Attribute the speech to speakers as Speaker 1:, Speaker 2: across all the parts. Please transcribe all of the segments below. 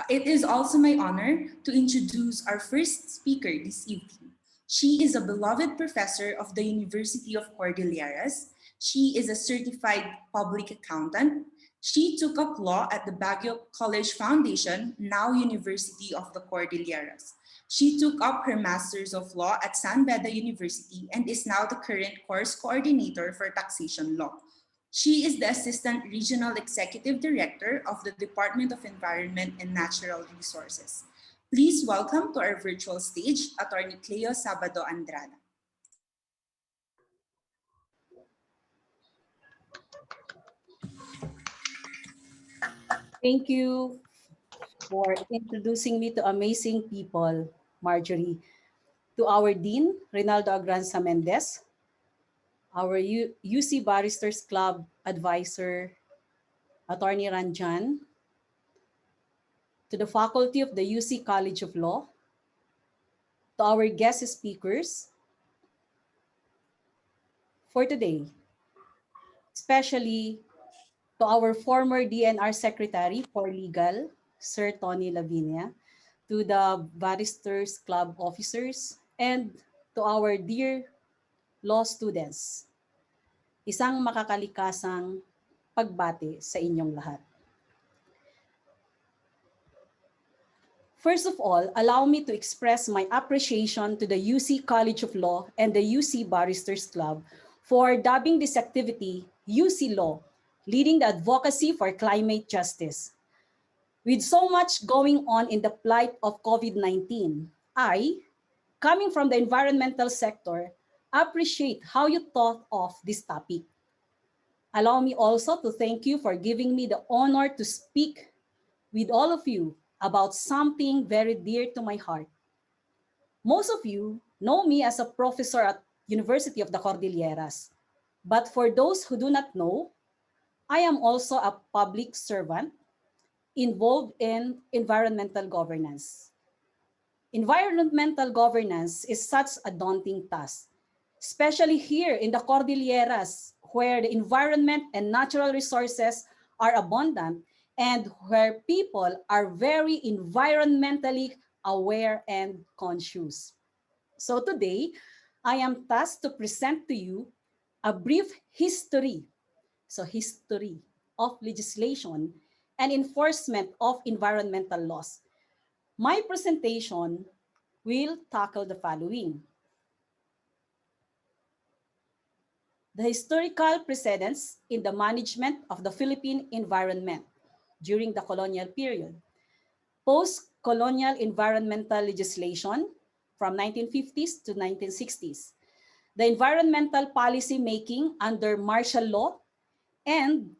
Speaker 1: It is also my honor to introduce our first speaker this evening. She is a beloved professor of the University of Cordilleras. She is a certified public accountant. She took up law at the Baguio College Foundation, now University of the Cordilleras. She took up her Masters of Law at San Beda University and is now the current course coordinator for taxation law. She is the Assistant Regional Executive Director of the Department of Environment and Natural Resources. Please welcome to our virtual stage, Attorney CleDuSa-An.
Speaker 2: Thank you for introducing me to amazing people, Marjorie. To our Dean, Reynaldo Agranza Mendez, our UC Barristers Club Advisor, Attorney Ranjan, to the faculty of the UC College of Law, to our guest speakers for today, especially to our former DNR Secretary for Legal, Sir Tony Lavinia, to the Barristers Club officers, and to our dear law students. Isang makakalikasang pagbati sa inyong lahat. First of all, allow me to express my appreciation to the UC College of Law and the UC Barristers Club for dubbing this activity UC Law, leading the advocacy for climate justice. With so much going on in the plight of COVID-19, I, coming from the environmental sector, appreciate how you thought of this topic. Allow me also to thank you for giving me the honor to speak with all of you about something very dear to my heart. Most of you know me as a professor at University of the Cordilleras, but for those who do not know, I am also a public servant involved in environmental governance. Environmental governance is such a daunting task, especially here in the Cordilleras, where the environment and natural resources are abundant and where people are very environmentally aware and conscious. So today, I am tasked to present to you a brief history of legislation and enforcement of environmental laws. My presentation will tackle the following: the historical precedents in the management of the Philippine environment during the colonial period, post-colonial environmental legislation from 1950s to 1960s, the environmental policy making under martial law, and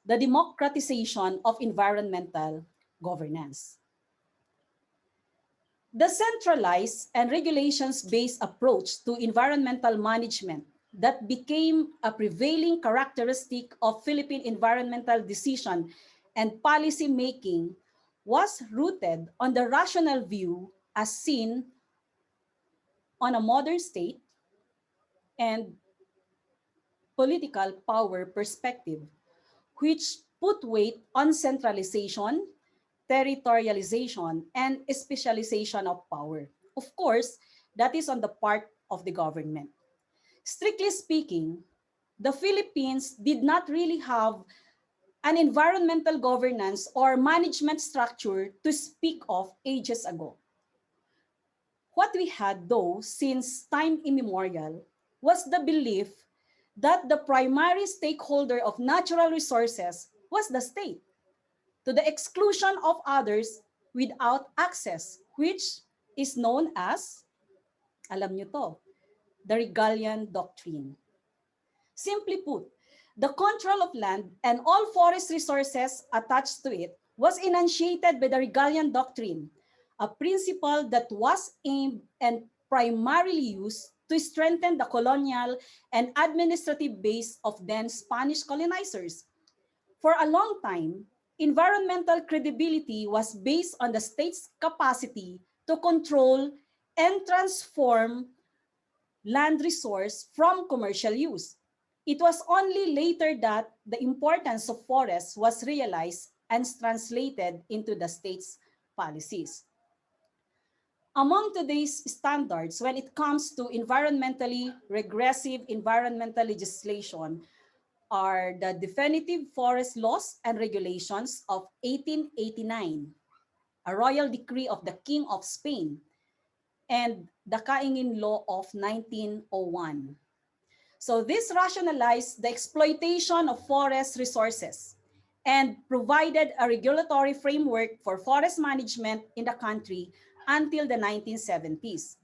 Speaker 2: the democratization of environmental governance. The centralized and regulations-based approach to environmental management that became a prevailing characteristic of Philippine environmental decision and policy making was rooted on the rational view as seen on a modern state and political power perspective, which put weight on centralization, territorialization, and specialization of power. Of course, that is on the part of the government. Strictly speaking, the Philippines did not really have an environmental governance or management structure to speak of ages ago. What we had, though, since time immemorial was the belief that the primary stakeholder of natural resources was the state, to the exclusion of others without access, which is known as, alam nyo to, the Regalian Doctrine. Simply put, the control of land and all forest resources attached to it was enunciated by the Regalian Doctrine, a principle that was aimed and primarily used to strengthen the colonial and administrative base of then Spanish colonizers. For a long time, environmental credibility was based on the state's capacity to control and transform land resource from commercial use. It was only later that the importance of forests was realized and translated into the state's policies. Among today's standards, when it comes to environmentally regressive environmental legislation, are the Definitive Forest Laws and Regulations of 1889, a royal decree of the King of Spain, and the Kaingin Law of 1901. So this rationalized the exploitation of forest resources and provided a regulatory framework for forest management in the country until the 1970s.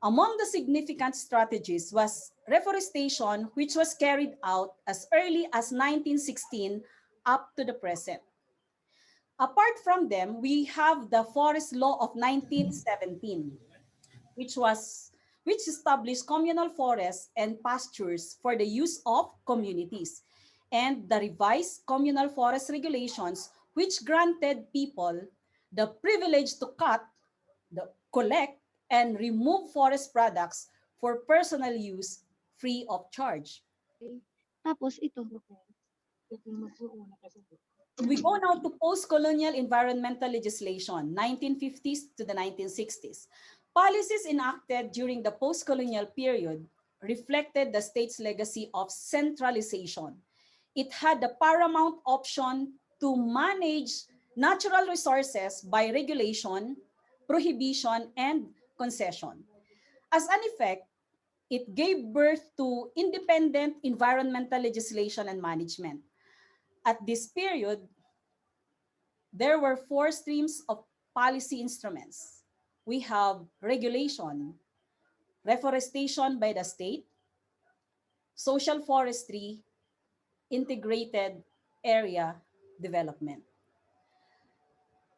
Speaker 2: Among the significant strategies was reforestation, which was carried out as early as 1916 up to the present. Apart from them, we have the Forest Law of 1917, which established communal forests and pastures for the use of communities, and the revised communal forest regulations, which granted people the privilege to cut, collect, and remove forest products for personal use free of charge.
Speaker 3: Okay. Tapos ito,
Speaker 2: We go now to post-colonial environmental legislation, 1950s to the 1960s. Policies enacted during the post-colonial period reflected the state's legacy of centralization. It had the paramount option to manage natural resources by regulation, prohibition, and concession. As an effect, it gave birth to independent environmental legislation and management. At this period, there were four streams of policy instruments. We have regulation, reforestation by the state, social forestry, integrated area development.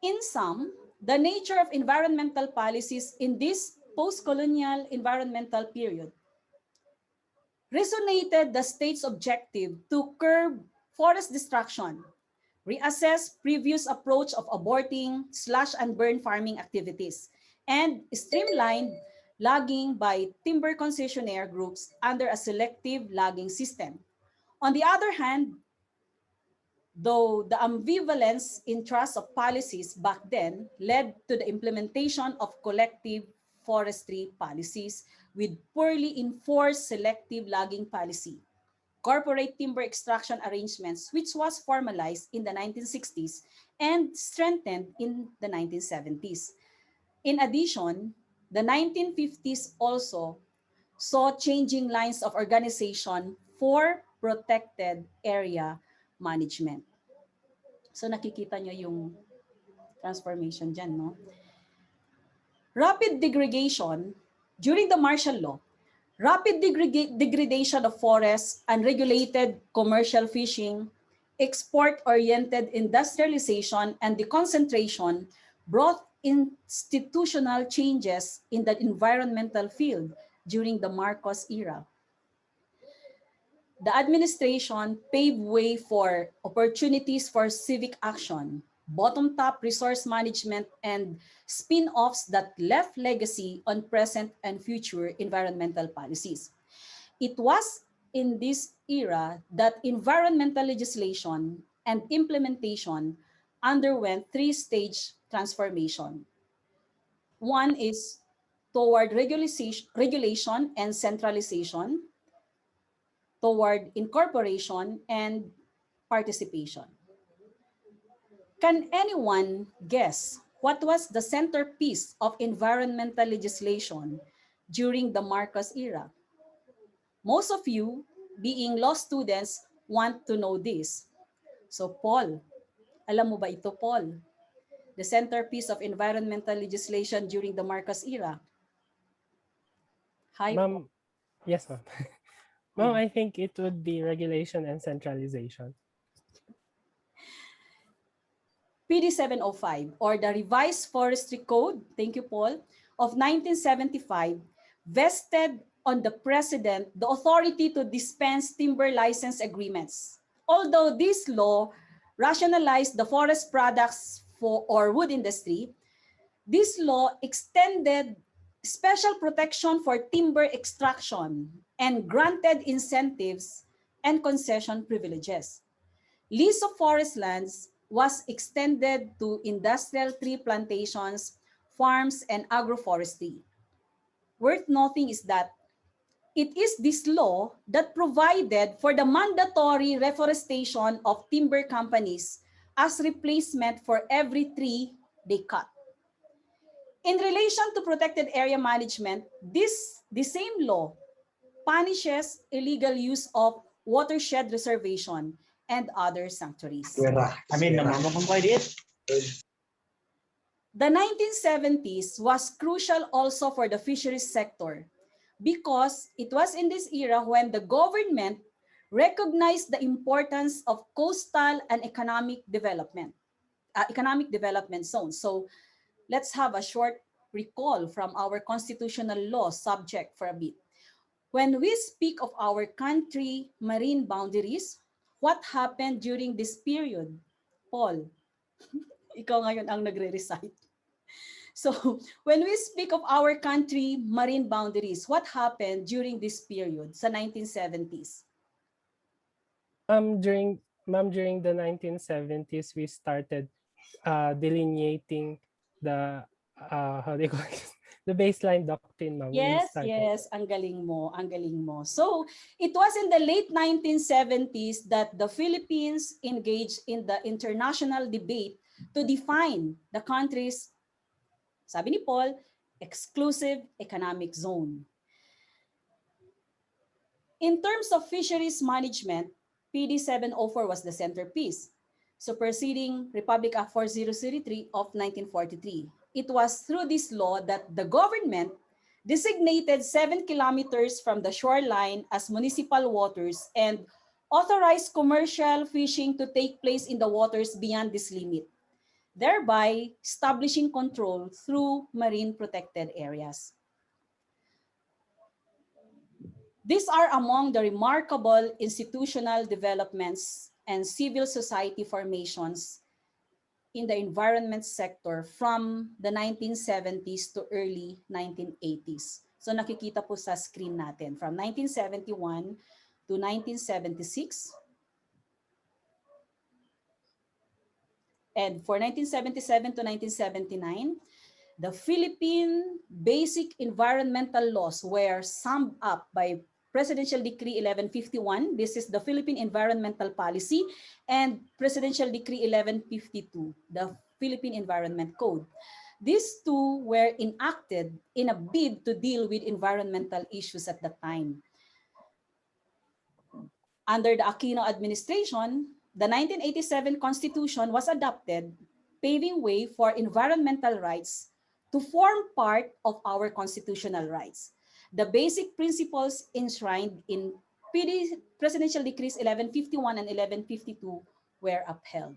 Speaker 2: In sum, the nature of environmental policies in this post-colonial environmental period resonated the state's objective to curb forest destruction, reassess previous approach of aborting, slash and burn farming activities, and streamlined logging by timber concessionaire groups under a selective logging system. On the other hand, though the ambivalence in trust of policies back then led to the implementation of collective forestry policies with poorly enforced selective logging policy, corporate timber extraction arrangements, which was formalized in the 1960s and strengthened in the 1970s. In addition, the 1950s also saw changing lines of organization for protected area management. So nakikita nyo yung transformation dyan, no? Rapid degradation during the martial law. Rapid degradation of forests, unregulated commercial fishing, export-oriented industrialization, and deconcentration brought institutional changes in the environmental field during the Marcos era. The administration paved way for opportunities for civic action, bottom-top resource management, and spin-offs that left legacy on present and future environmental policies. It was in this era that environmental legislation and implementation underwent three-stage transformation. One is toward regulation and centralization, toward incorporation and participation. Can anyone guess what was the centerpiece of environmental legislation during the Marcos era? Most of you, being law students, want to know this. So Paul, alam mo ba ito, Paul? The centerpiece of environmental legislation during the Marcos era. Hi, Paul.
Speaker 4: Ma'am, yes, ma'am. Ma'am, I think it would be regulation and centralization.
Speaker 2: PD 705, or the Revised Forestry Code, thank you, Paul, of 1975, vested on the President the authority to dispense timber license agreements. Although this law rationalized the forest products or wood industry, this law extended special protection for timber extraction and granted incentives and concession privileges. Lease of forest lands was extended to industrial tree plantations, farms, and agroforestry. Worth noting is that it is this law that provided for the mandatory reforestation of timber companies as replacement for every tree they cut. In relation to protected area management, the same law punishes illegal use of watershed reservation and other sanctuaries. The 1970s was crucial also for the fisheries sector because it was in this era when the government recognized the importance of coastal and economic development zones. So let's have a short recall from our constitutional law subject for a bit. When we speak of our country marine boundaries, what happened during this period? Paul, ikaw ngayon ang nagre-recite. So when we speak of our country marine boundaries, what happened during this period sa 1970s?
Speaker 4: During the 1970s, we started delineating the how do you call it? The baseline doctrine, ma'am.
Speaker 2: Yes, ang galing mo, ang galing mo. So, it was in the late 1970s that the Philippines engaged in the international debate to define the country's, sabi ni Paul, exclusive economic zone. In terms of fisheries management, PD 704 was the centerpiece, superseding Republic Act 4003 of 1943. It was through this law that the government designated 7 kilometers from the shoreline as municipal waters and authorized commercial fishing to take place in the waters beyond this limit, thereby establishing control through marine protected areas. These are among the remarkable institutional developments and civil society formations in the environment sector from the 1970s to early 1980s. So nakikita po sa screen natin from 1971 to 1976. And for 1977 to 1979, the Philippine Basic Environmental Laws were summed up by Presidential Decree 1151. This is the Philippine Environmental Policy, and Presidential Decree 1152, the Philippine Environment Code. These two were enacted in a bid to deal with environmental issues at that time. Under the Aquino administration, the 1987 Constitution was adopted, paving way for environmental rights to form part of our constitutional rights. The basic principles enshrined in Presidential Decrees 1151 and 1152 were upheld.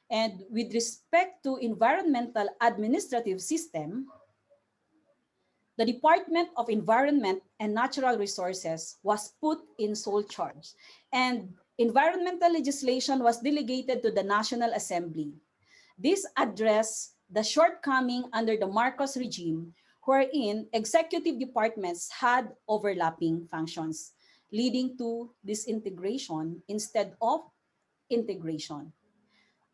Speaker 2: And with respect to environmental administrative system, the Department of Environment and Natural Resources was put in sole charge, and environmental legislation was delegated to the National Assembly. This addressed the shortcoming under the Marcos regime, wherein executive departments had overlapping functions, leading to disintegration instead of integration.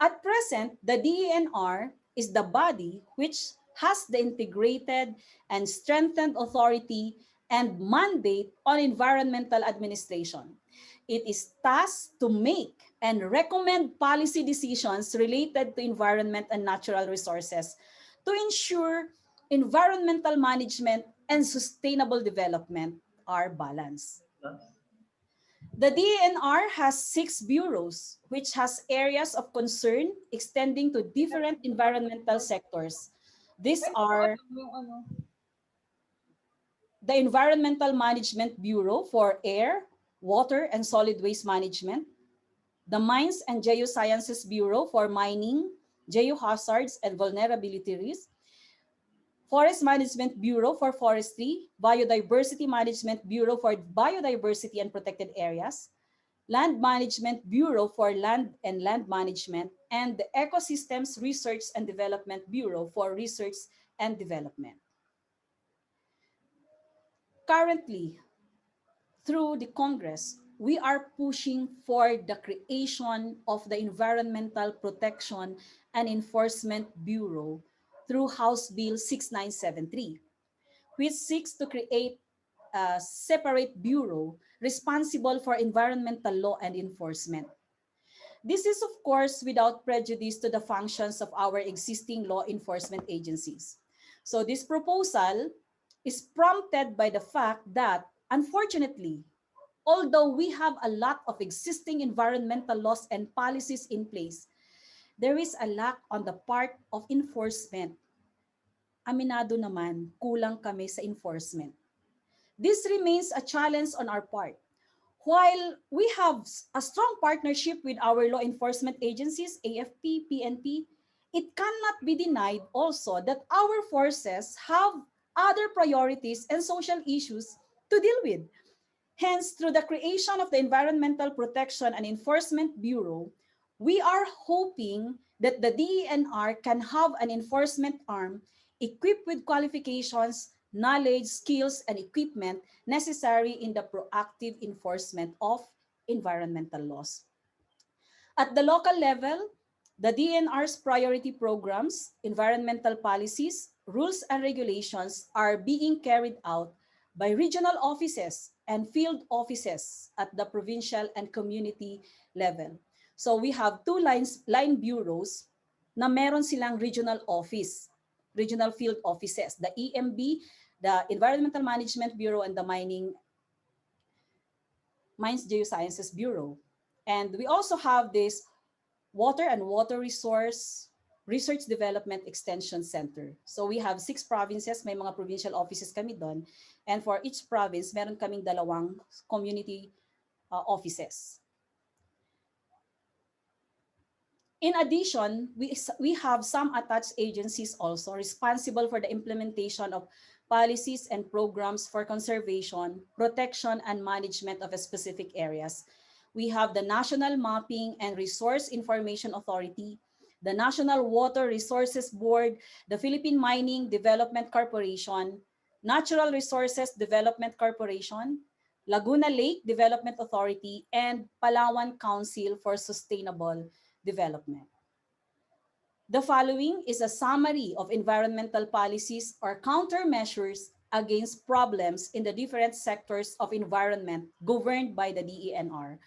Speaker 2: At present, the DENR is the body which has the integrated and strengthened authority and mandate on environmental administration. It is tasked to make and recommend policy decisions related to environment and natural resources to ensure environmental management and sustainable development are balanced. The DENR has 6 bureaus, which has areas of concern extending to different environmental sectors. These are the Environmental Management Bureau for Air, Water, and Solid Waste Management, the Mines and Geosciences Bureau for Mining, Geohazards, and Vulnerability Risk, Forest Management Bureau for Forestry, Biodiversity Management Bureau for Biodiversity and Protected Areas, Land Management Bureau for Land and Land Management, and the Ecosystems Research and Development Bureau for Research and Development. Currently, through the Congress, we are pushing for the creation of the Environmental Protection and Enforcement Bureau through House Bill 6973, which seeks to create a separate bureau responsible for environmental law and enforcement. This is, of course, without prejudice to the functions of our existing law enforcement agencies. So this proposal is prompted by the fact that, unfortunately, although we have a lot of existing environmental laws and policies in place, there is a lack on the part of enforcement. Aminado naman, kulang kami sa enforcement. This remains a challenge on our part. While we have a strong partnership with our law enforcement agencies, AFP, PNP, it cannot be denied also that our forces have other priorities and social issues to deal with. Hence, through the creation of the Environmental Protection and Enforcement Bureau, we are hoping that the DENR can have an enforcement arm equipped with qualifications, knowledge, skills, and equipment necessary in the proactive enforcement of environmental laws. At the local level, the DNR's priority programs, environmental policies, rules, and regulations are being carried out by regional offices and field offices at the provincial and community level. So we have two line bureaus na meron silang regional office, regional field offices, the EMB, the Environmental Management Bureau, and the Mines Geosciences Bureau. And we also have this Water and Water Research Development Extension Center. So we have 6 provinces, may mga provincial offices kami doon. And for each province, meron kaming 2 community offices. In addition, we have some attached agencies also responsible for the implementation of policies and programs for conservation, protection, and management of specific areas. We have the National Mapping and Resource Information Authority, the National Water Resources Board, the Philippine Mining Development Corporation, Natural Resources Development Corporation, Laguna Lake Development Authority, and Palawan Council for Sustainable Development. The following is a summary of environmental policies or countermeasures against problems in the different sectors of environment governed by the DENR.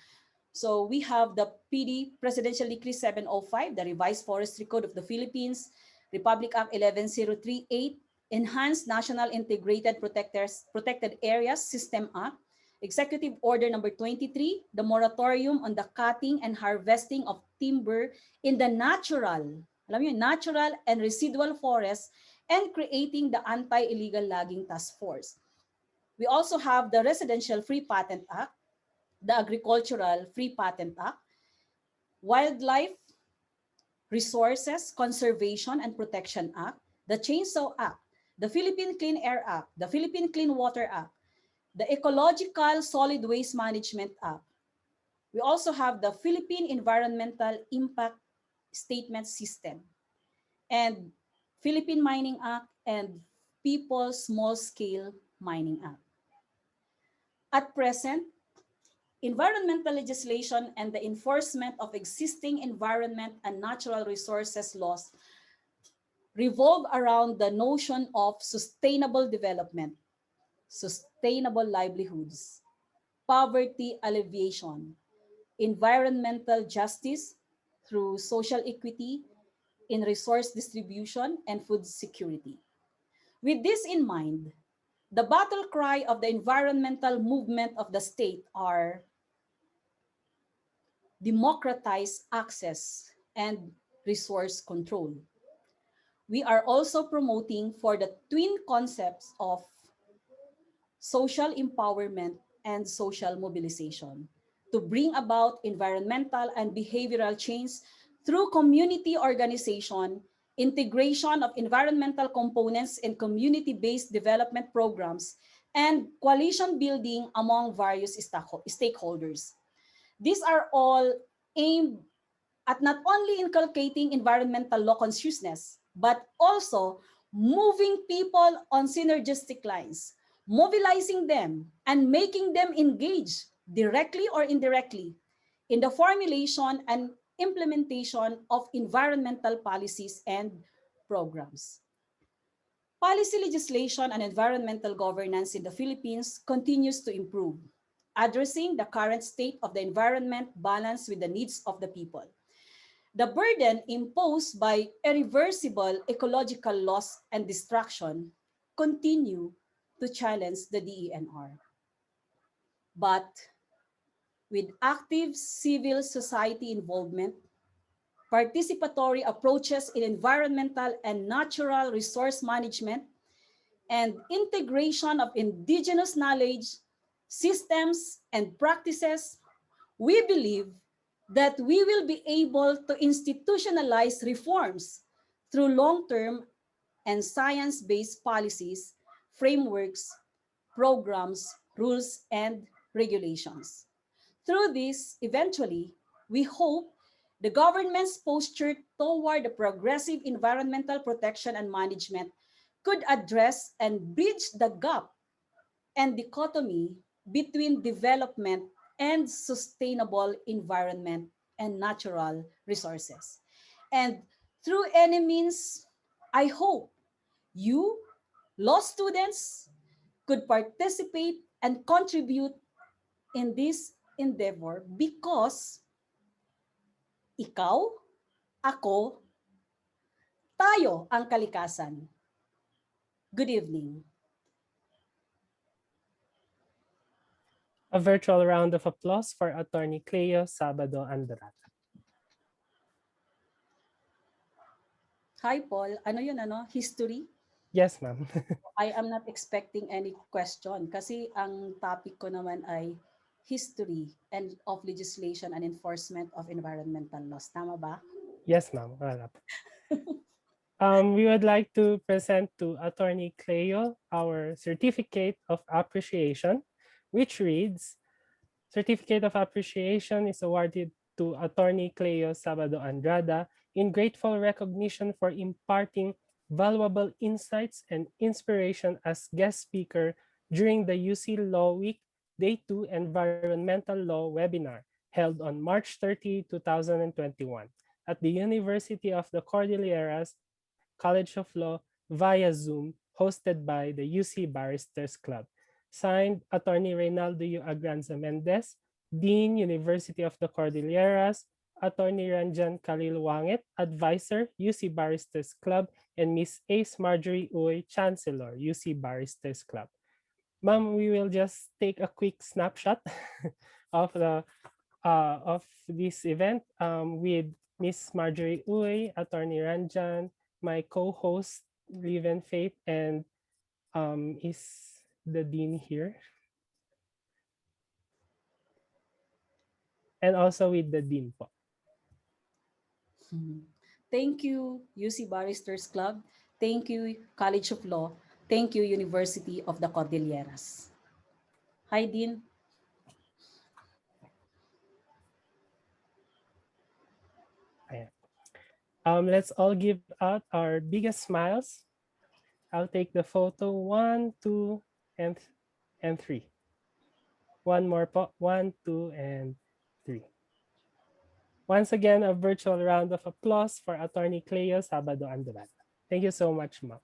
Speaker 2: So we have the PD Presidential Decree 705, the Revised Forestry Code of the Philippines, Republic Act 11038, Enhanced National Integrated Protected Areas System Act, Executive Order number 23, the moratorium on the cutting and harvesting of timber in the natural and residual forests, and creating the Anti-Illegal Logging Task Force. We also have the Residential Free Patent Act, the Agricultural Free Patent Act, Wildlife Resources Conservation and Protection Act, the Chainsaw Act, the Philippine Clean Air Act, the Philippine Clean Water Act, the Ecological Solid Waste Management Act. We also have the Philippine Environmental Impact Statement System, and Philippine Mining Act, and People's Small Scale Mining Act. At present, environmental legislation and the enforcement of existing environment and natural resources laws revolve around the notion of sustainable development, sustainable livelihoods, poverty alleviation, environmental justice through social equity in resource distribution and food security. With this in mind, the battle cry of the environmental movement of the state are democratize access and resource control. We are also promoting for the twin concepts of social empowerment and social mobilization to bring about environmental and behavioral change through community organization, integration of environmental components in community-based development programs, and coalition building among various stakeholders. These are all aimed at not only inculcating environmental law consciousness, but also moving people on synergistic lines, mobilizing them, and making them engage directly or indirectly, in the formulation and implementation of environmental policies and programs. Policy legislation and environmental governance in the Philippines continues to improve, addressing the current state of the environment balanced with the needs of the people. The burden imposed by irreversible ecological loss and destruction continue to challenge the DENR. But with active civil society involvement, participatory approaches in environmental and natural resource management, and integration of indigenous knowledge, systems, and practices, we believe that we will be able to institutionalize reforms through long-term and science-based policies, frameworks, programs, rules, and regulations. Through this, eventually, we hope the government's posture toward the progressive environmental protection and management could address and bridge the gap and dichotomy between development and sustainable environment and natural resources. And through any means, I hope you, law students, could participate and contribute in this endeavor because ikaw, ako, tayo ang kalikasan. Good evening.
Speaker 4: A virtual round of applause for Attorney Cleo Sabado Andrada.
Speaker 2: Hi, Paul. Ano yun, History?
Speaker 4: Yes, ma'am.
Speaker 2: I am not expecting any question kasi ang topic ko naman ay history and of legislation and enforcement of environmental laws. Tama ba?
Speaker 4: Yes, ma'am. We would like to present to Attorney Cleo our Certificate of Appreciation, which reads, Certificate of Appreciation is awarded to Attorney Cleo Sabado Andrada in grateful recognition for imparting valuable insights and inspiration as guest speaker during the UC Law Week Day 2 Environmental Law webinar held on March 30, 2021 at the University of the Cordilleras College of Law via Zoom, hosted by the UC Barristers Club. Signed, Attorney Reynaldo U. Agranza Mendez, Dean, University of the Cordilleras, Attorney Ranjan Khalil Wangit, Advisor, UC Barristers Club, and Ms. Ace Marjorie Uy, Chancellor, UC Barristers Club. Ma'am, we will just take a quick snapshot of this event with Ms. Marjorie Uy, Attorney Ranjan, my co-host, Liven Faith, and is the Dean here? And also with the Dean po.
Speaker 2: Thank you, UC Barristers Club. Thank you, College of Law. Thank you, University of the Cordilleras. Hi, Dean.
Speaker 4: Let's all give out our biggest smiles. I'll take the photo 1, 2, and 3. One more po. 1, 2, and 3. Once again, a virtual round of applause for Attorney Cleo Sabado Andrada. Thank you so much, ma'am.